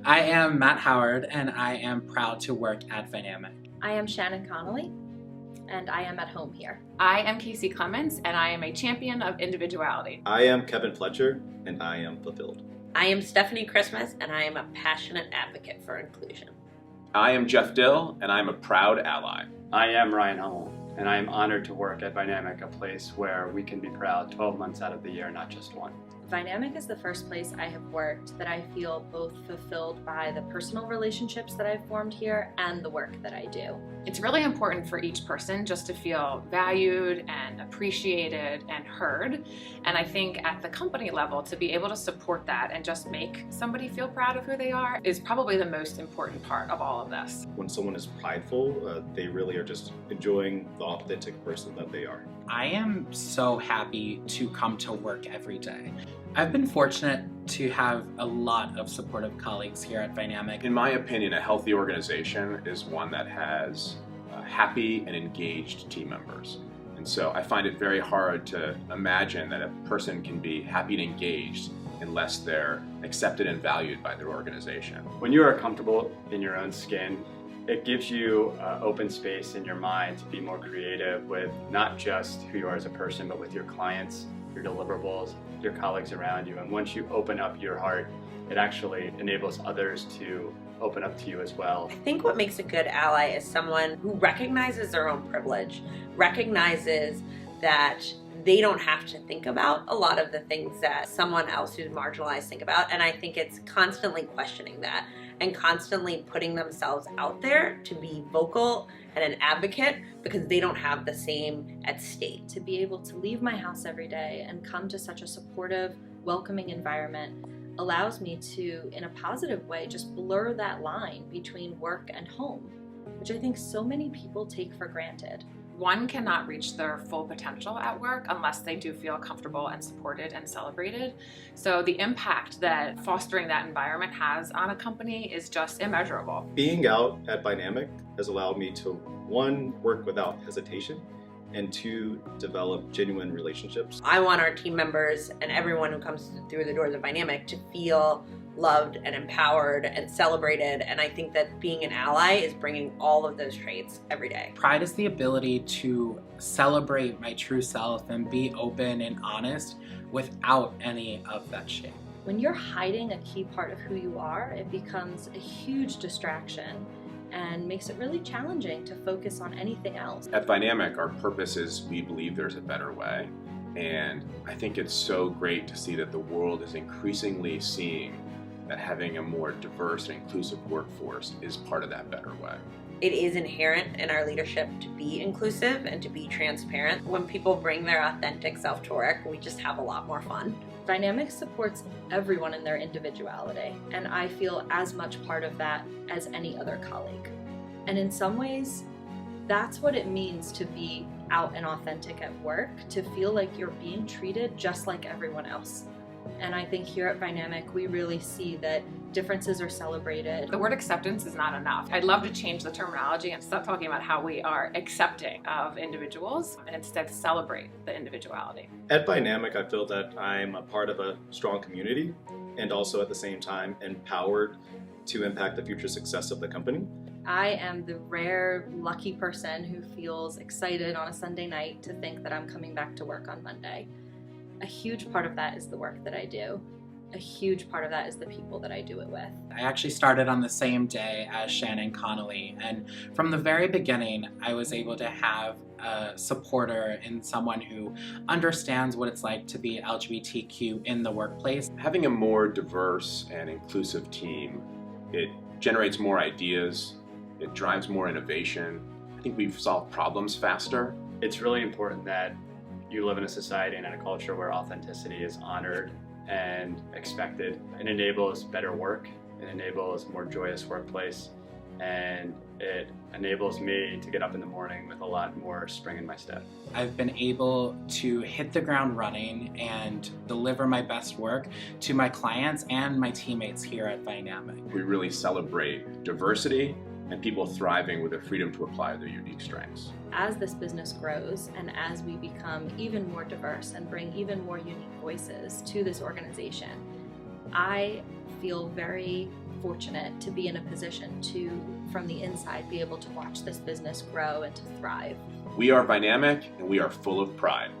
I am Matt Howard, and I am proud to work at Vynamic. I am Shannon Connolly, and I am at home here. I am Casey Clemens, and I am a champion of individuality. I am Kevin Fletcher, and I am fulfilled. I am Stephanie Christmas, and I am a passionate advocate for inclusion. I am Jeff Dill, and I am a proud ally. I am Ryan Hummel, and I am honored to work at Vynamic, a place where we can be proud 12 months out of the year, not just one. Vynamic is the first place I have worked that I feel both fulfilled by the personal relationships that I've formed here and the work that I do. It's really important for each person just to feel valued and appreciated and heard. And I think at the company level, to be able to support that and just make somebody feel proud of who they are is probably the most important part of all of this. When someone is prideful, they really are just enjoying the authentic person that they are. I am so happy to come to work every day. I've been fortunate to have a lot of supportive colleagues here at Vynamic. In my opinion, a healthy organization is one that has happy and engaged team members. And so I find it very hard to imagine that a person can be happy and engaged unless they're accepted and valued by their organization. When you are comfortable in your own skin, it gives you open space in your mind to be more creative with not just who you are as a person, but with your clients, your deliverables, your colleagues around you. And once you open up your heart, it actually enables others to open up to you as well. I think what makes a good ally is someone who recognizes their own privilege, recognizes that they don't have to think about a lot of the things that someone else who's marginalized think about. And I think it's constantly questioning that and constantly putting themselves out there to be vocal and an advocate because they don't have the same at stake. To be able to leave my house every day and come to such a supportive, welcoming environment allows me to, in a positive way, just blur that line between work and home, which I think so many people take for granted. One cannot reach their full potential at work unless they do feel comfortable and supported and celebrated. So the impact that fostering that environment has on a company is just immeasurable. Being out at Vynamic has allowed me to, one, work without hesitation, and two, develop genuine relationships. I want our team members and everyone who comes through the doors of Vynamic to feel loved and empowered and celebrated, and I think that being an ally is bringing all of those traits every day. Pride is the ability to celebrate my true self and be open and honest without any of that shame. When you're hiding a key part of who you are, it becomes a huge distraction and makes it really challenging to focus on anything else. At Vynamic, our purpose is we believe there's a better way. And I think it's so great to see that the world is increasingly seeing that having a more diverse and inclusive workforce is part of that better way. It is inherent in our leadership to be inclusive and to be transparent. When people bring their authentic self to work, we just have a lot more fun. Vynamic supports everyone in their individuality, and I feel as much part of that as any other colleague. And in some ways, that's what it means to be out and authentic at work, to feel like you're being treated just like everyone else. And I think here at Vynamic, we really see that differences are celebrated. The word acceptance is not enough. I'd love to change the terminology and stop talking about how we are accepting of individuals and instead celebrate the individuality. At Vynamic, I feel that I'm a part of a strong community and also at the same time empowered to impact the future success of the company. I am the rare, lucky person who feels excited on a Sunday night to think that I'm coming back to work on Monday. A huge part of that is the work that I do. A huge part of that is the people that I do it with. I actually started on the same day as Shannon Connolly, and from the very beginning, I was able to have a supporter in someone who understands what it's like to be LGBTQ in the workplace. Having a more diverse and inclusive team, it generates more ideas, it drives more innovation. I think we've solved problems faster. It's really important that you live in a society and in a culture where authenticity is honored and expected. It enables better work, it enables a more joyous workplace, and it enables me to get up in the morning with a lot more spring in my step. I've been able to hit the ground running and deliver my best work to my clients and my teammates here at Vynamic. We really celebrate diversity and people thriving with the freedom to apply their unique strengths. As this business grows and as we become even more diverse and bring even more unique voices to this organization, I feel very fortunate to be in a position to, from the inside, be able to watch this business grow and to thrive. We are Vynamic, and we are full of pride.